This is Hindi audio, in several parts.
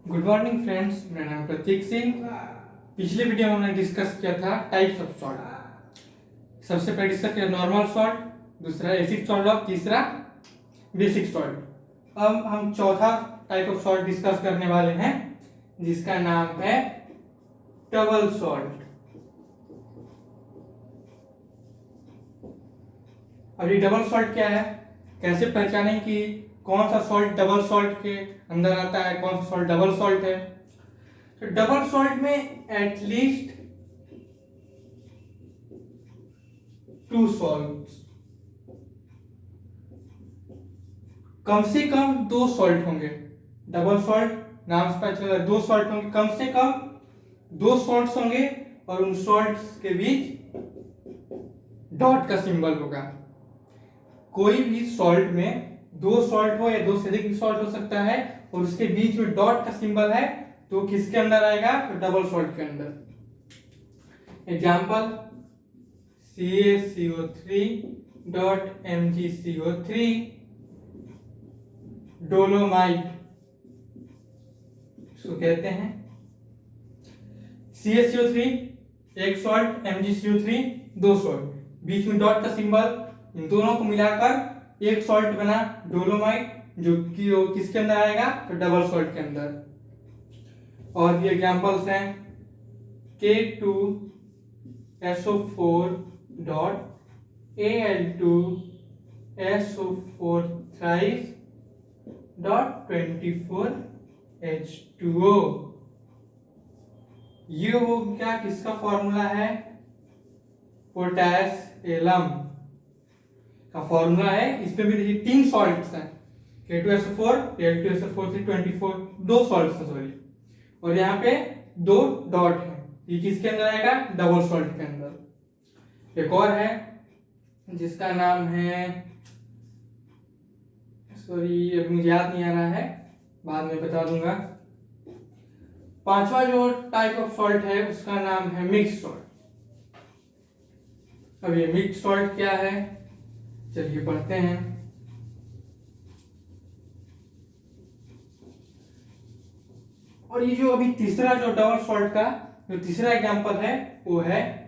गुड मॉर्निंग फ्रेंड्स, मेरा नाम प्रतीक सिंह। पिछले वीडियो में हमने डिस्कस किया था टाइप्स ऑफ सॉल्ट। सबसे पहले डिस्कस किया नॉर्मल सॉल्ट, दूसरा एसिड सॉल्ट और तीसरा बेसिक सॉल्ट। अब हम चौथा टाइप ऑफ सॉल्ट डिस्कस करने वाले हैं जिसका नाम है डबल सॉल्ट। अब ये डबल सॉल्ट क्या है, कैसे पहचानें कि कौन सा सॉल्ट डबल सॉल्ट के अंदर आता है, कौन सा सॉल्ट डबल सॉल्ट है। तो डबल सॉल्ट में एटलीस्ट 2 सॉल्ट्स, कम से कम 2 सॉल्ट होंगे। डबल सॉल्ट नाम से पता चला 2 सॉल्ट होंगे, कम से कम 2 सॉल्ट्स होंगे और उन सॉल्ट्स के बीच डॉट का सिंबल होगा। कोई भी सॉल्ट में 2 सॉल्ट हो या 2 से अधिक सॉल्ट हो सकता है और उसके बीच में डॉट का सिंबल है तो किसके अंदर आएगा, तो डबल सॉल्ट के अंदर। एग्जांपल CaCO3.MgCO3 डोलोमाइट इसको कहते हैं। CaCO3 एक सॉल्ट, MgCO3 2 सॉल्ट, बीच में डॉट का सिंबल, इन दोनों को मिलाकर एक सॉल्ट बना डोलोमाइट, जो कि वो किसके अंदर आएगा, तो डबल सॉल्ट के अंदर। और भी एग्जांपल्स हैं K2SO4.Al2SO4thrice.24H2O। ये हो क्या, किसका फॉर्मूला है, पोटेश एलम का फॉर्मूला है। इसमें भी देखिए 3 सॉल्ट्स हैं, K2SO4, Al2SO4, 2 सॉल्ट्स हैं सॉरी, और यहाँ पे 2 डॉट है। ये किसके अंदर आएगा, डबल सॉल्ट के अंदर। एक और है जिसका नाम है, सॉरी अभी मुझे याद नहीं आ रहा है, बाद में बता दूंगा। 5वां जो टाइप ऑफ सॉल्ट है उसका नाम है मिक्स सॉल्ट। अब ये मिक्स सॉल्ट क्या है, चलिए पढ़ते हैं। और ये जो अभी तीसरा जो डबल सॉल्ट का जो तीसरा एग्जांपल है वो है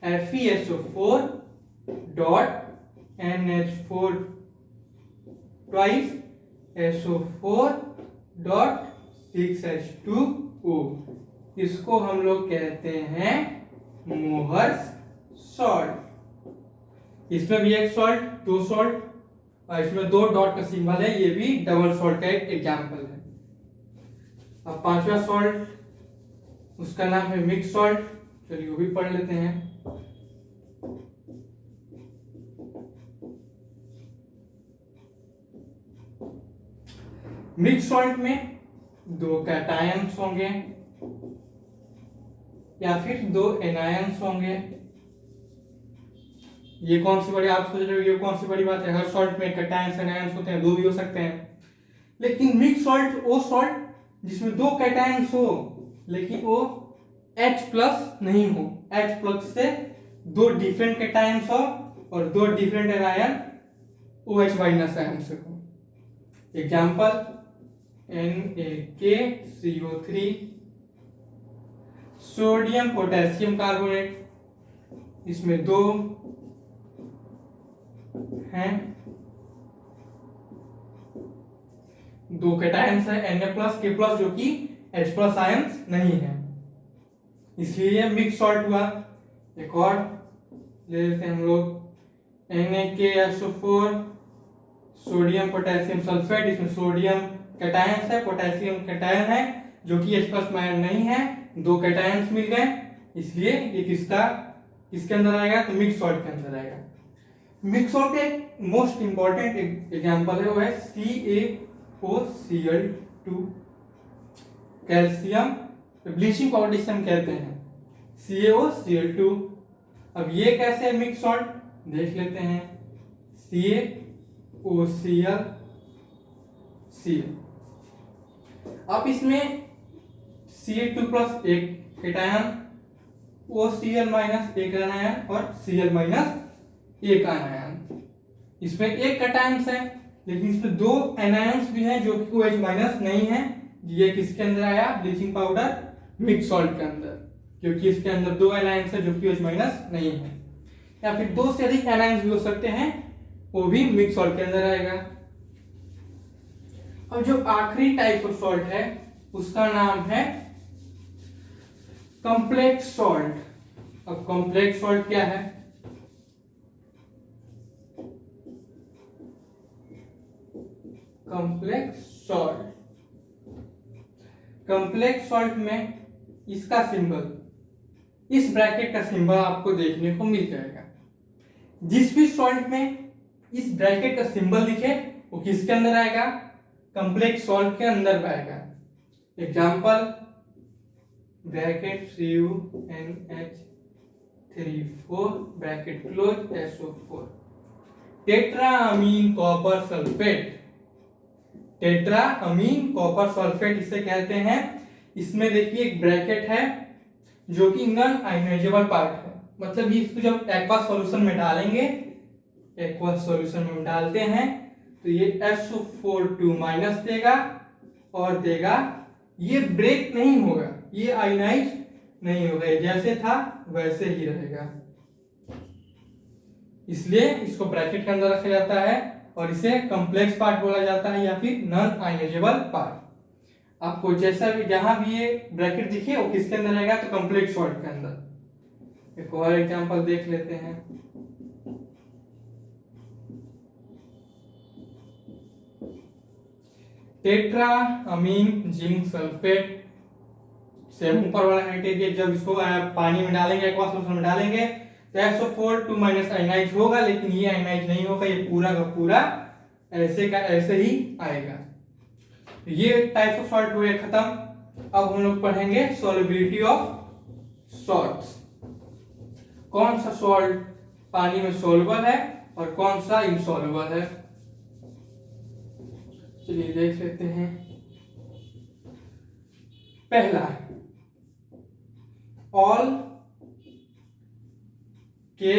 FeSO4.NH4 twice SO4.6H2O। इसको हम लोग कहते हैं मोहर्स सॉल्ट। इसमें भी एक सॉल्ट, 2 सॉल्ट और इसमें 2 डॉट का सिंबल है, ये भी डबल सॉल्ट का एक एग्जांपल है। अब 5वां सॉल्ट उसका नाम है मिक्स सॉल्ट, चलिए वो भी पढ़ लेते हैं। मिक्स सॉल्ट में 2 कैटायंस होंगे या फिर 2 एनायंस होंगे। ये कौन सी बड़ी, आप सोच रहे हो ये कौन सी बड़ी बात है, हर सॉल्ट में कैटायंस एनायंस होते हैं, 2 भी हो सकते हैं। लेकिन मिक्स सॉल्ट वो सॉल्ट जिसमें 2 कैटायंस हो लेकिन वो H+ नहीं हो, H+ से 2 डिफरेंट कैटायंस हो और 2 डिफरेंट एनायन OH- आयन से हो। Example NaKCO3 sodium potassium carbonate, इसमें 2 हैं, 2 कैटायंस है Na+, K+, जो कि H+ आयंस नहीं है, इसलिए मिक्स सॉल्ट हुआ। एक और ले लेते हैं हम लोग NaKSO4 सोडियम पोटेशियम सल्फेट, इसमें सोडियम कैटायंस है, पोटेशियम कैटायन है जो कि H+ आयन नहीं है, 2 कैटायंस मिल गए, इसलिए ये किसके अंदर आएगा, तो मिक्स सॉल्ट के अंदर आएगा। मिक्स सॉल्ट का एक मोस्ट इंपॉर्टेंट एग्जांपल है वो है CaOCl2 कैल्शियम ब्लीचिंग पाउडर जिसे हम कहते हैं, CaOCl2। अब ये कैसे है मिक्स सॉल्ट, देख लेते हैं। CaOCl अब इसमें Ca2+ एक कैटायन, OCl- एक आयन और Cl- एक आयन। इसमें एक कैटायंस है लेकिन इसमें 2 एनायंस भी हैं जो कि OH- नहीं है, ये किसके अंदर आया, ब्लीचिंग पाउडर मिक्स सॉल्ट के अंदर, क्योंकि इसके अंदर 2 एनाइंस है जो कि OH- नहीं है। या फिर 2 से अधिक एनाइंस भी हो सकते हैं, वो भी मिक्स सॉल्ट के अंदर आएगा। अब जो आखिरी टाइप ऑफ सॉल्ट है उसका नाम है कॉम्प्लेक्स सॉल्ट। अब कॉम्प्लेक्स सॉल्ट क्या है? कॉम्प्लेक्स सॉल्ट, कॉम्प्लेक्स सॉल्ट में इसका सिंबल, इस ब्रैकेट का सिंबल आपको देखने को मिल जाएगा। जिस भी सॉल्ट में इस ब्रैकेट का सिंबल दिखे वो किसके अंदर आएगा, कॉम्प्लेक्स सॉल्ट के अंदर आएगा। Example bracket CuNH3 bracket close SO4, tetraammine copper sulphate, tetraammine copper sulphate इसे कहते हैं। इसमें देखिए एक ब्रैकेट है जो कि नॉन आयनाइजेबल पार्ट है, मतलब ये इसको जब एक्वा सॉल्यूशन में डालेंगे, एक्वा सॉल्यूशन में डालते हैं तो ये SO4 देगा और देगा, ये ब्रेक नहीं होगा, ये आयनाइज नहीं होगा, जैसे था वैसे ही रहेगा। इसलिए इसको ब्रैकेट के अंदर रखा जाता है और इसे कॉम्प्लेक्स पार्ट बोला जाता है या फिर नॉन आयनाइजेबल पार्ट। आपको जैसा भी जहां भी ये ब्रैकेट दिखे वो किसके अंदर आएगा, तो कॉम्प्लेक्स सॉल्ट के अंदर। एक और एग्जांपल देख लेते हैं। टेट्राअमीन जिंक सल्फेट, सेम ऊपर वाला क्राइटेरिया, जब इसको पानी में डालेंगे, एक्वा सॉल्यूशन में डालेंगे तो SO4 आयनाइज होगा, लेकिन ये आयनाइज नहीं होगा, ये पूरा का पूरा ऐसे का ऐसे ही आएगा। ये टाइप ऑफ सॉल्ट हुए खत्म। अब हम लोग पढ़ेंगे सॉल्युबिलिटी ऑफ सॉल्ट्स। कौन सा सॉल्ट पानी में सॉल्युबल है और कौन सा इनसॉल्युबल है, चलिए देख लेते हैं। पहला, ऑल के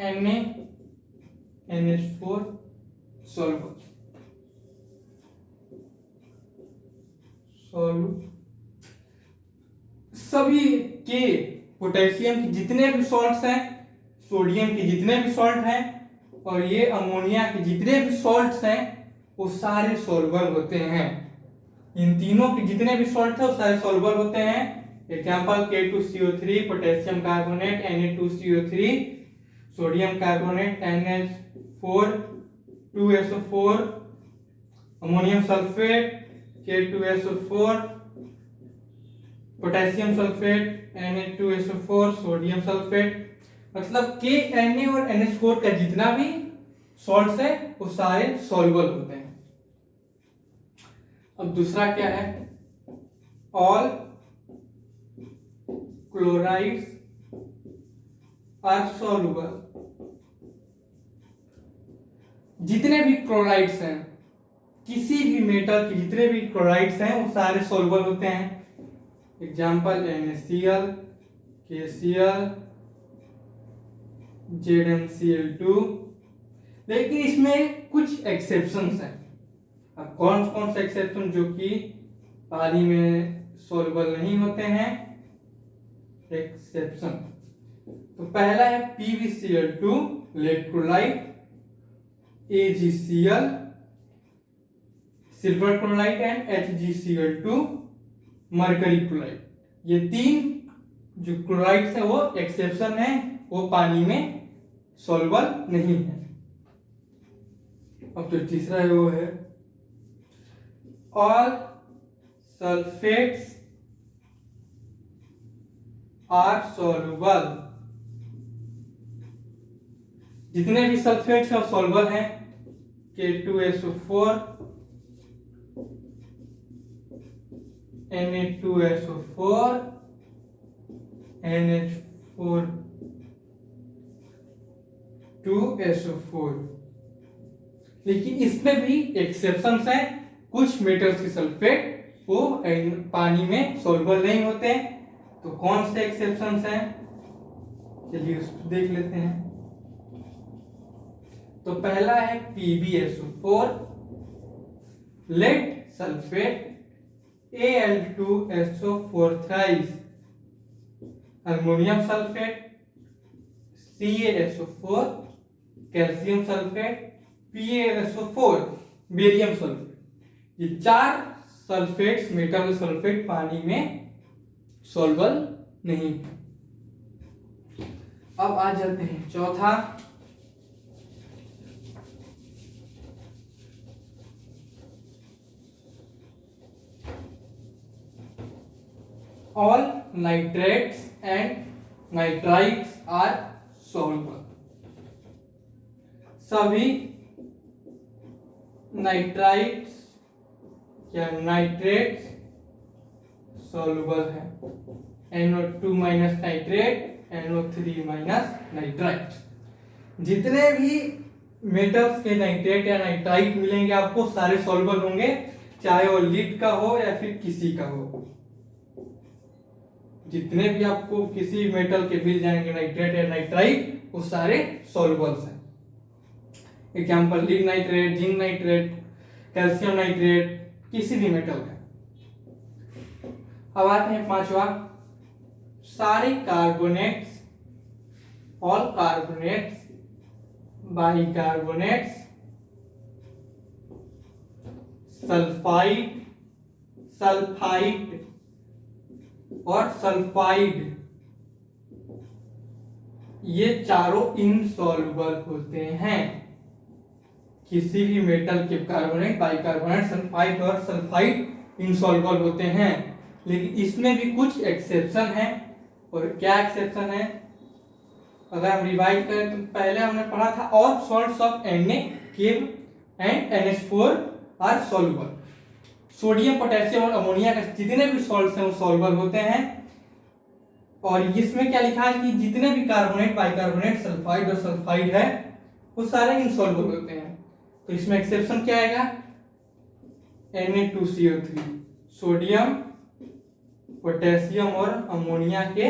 NaNH4 सॉल्युबल, सभी के पोटेशियम के जितने भी सॉल्ट्स हैं, सोडियम के जितने भी सॉल्ट हैं और ये अमोनिया के जितने भी सॉल्ट्स हैं वो सारे सॉल्युबल होते हैं। इन तीनों के जितने भी सॉल्ट है वो सारे सॉल्युबल होते हैं। Example K2CO3, potassium carbonate Na2CO3, sodium carbonate NH4 2SO4, ammonium sulphate K2SO4, potassium sulphate Na2SO4, sodium sulphate. मतलब K, Na और NH4 का जितना भी सॉल्ट्स है वो सारे सॉल्युबल होते हैं। अब दूसरा क्या है, ऑल क्लोराइड्स आर सॉल्युबल, जितने भी क्लोराइड्स हैं, किसी भी मेटल के जितने भी क्लोराइड्स हैं वो सारे सॉल्युबल होते हैं। Example NaCl, KCl, ZnCl2। लेकिन इसमें कुछ एक्सेप्शंस हैं। अब कौन कौन से एक्सेप्शन जो कि पानी में सॉल्युबल नहीं होते हैं, एक्सेप्शन। तो पहला है PbCl2 electrolyte, AgCl silver chloride and HgCl2 mercury chloride. ये तीन जो क्लोराइड्स है वो एक्सेप्शन है, वो पानी में सॉल्युबल नहीं है। अब जो तीसरा है वो है ऑल सल्फेट्स आर सॉल्युबल, जितने भी सल्फेट्स हैं सॉल्युबल हैं। K2SO4, Na2SO4, NH4 2SO4। लेकिन इसमें भी एक्सेप्शंस हैं, कुछ मेटल्स के सल्फेट वो पानी में सॉल्युबल नहीं होते। तो कौन से एक्सेप्शंस हैं, चलिए उसको देख लेते हैं। तो पहला है PbSO4 lead sulphate Al2SO4 thrice, aluminium sulphate CaSO4, calcium sulphate PaSO4, barium sulphate. ये 4 सल्फेट्स, मेटल सल्फेट पानी में सॉल्युबल नहीं है। अब आ जाते हैं चौथा, all nitrates and nitrites are soluble. सभी नाइट्राइट्स या नाइट्रेट्स सॉल्युबल है। NO2 minus nitrate, NO3 minus nitrite. जितने भी मेटल्स के नाइट्रेट या नाइट्राइट मिलेंगे आपको सारे सॉल्युबल होंगे, चाहे वो लीड का हो या फिर किसी का हो। जितने भी आपको किसी मेटल के मिल जाएंगे नाइट्रेट या नाइट्राइट, वो सारे सॉल्युबल्स हैं। Example lead nitrate, zinc nitrate, calcium nitrate, किसी भी मेटल का। अब आते हैं पांचवा, सारे carbonates, all carbonates, bicarbonates, sulphide, sulphide और सल्फाइड, ये चारों इनसॉल्युबल होते हैं। किसी भी मेटल के कार्बोनेट, बाइकार्बोनेट, सल्फाइड और सल्फाइड इनसॉल्युबल होते हैं। लेकिन इसमें भी कुछ एक्सेप्शन है। और क्या एक्सेप्शन है, अगर हम रिवाइज करें तो पहले हमने पढ़ा था all salts of Na, K and NH4 are soluble. Sodium, potassium और अमोनिया के जितने भी सॉल्ट्स हैं वो सॉल्युबल होते हैं। और इसमें क्या लिखा है कि जितने भी कार्बोनेट, बाइकार्बोनेट, सल्फाइड और सल्फाइड है वो सारे इनसॉल्युबल होते हैं। तो इसमें एक्सेप्शन क्या आएगा, Na2CO3। सोडियम, पोटेशियम और अमोनिया के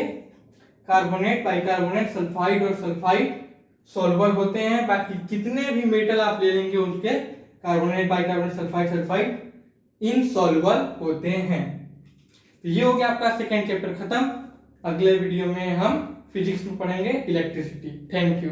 कार्बोनेट, बाइकार्बोनेट, सल्फाइड और सल्फाइड सॉल्युबल होते हैं। बाकी कितने भी मेटल आप ले लेंगे उनके carbonate, bicarbonate, sulphide, sulphide insoluble होते हैं। ये हो गया आपका सेकेंड चैप्टर खत्म। अगले वीडियो में हम फिजिक्स में पढ़ेंगे इलेक्ट्रिसिटी। Thank you.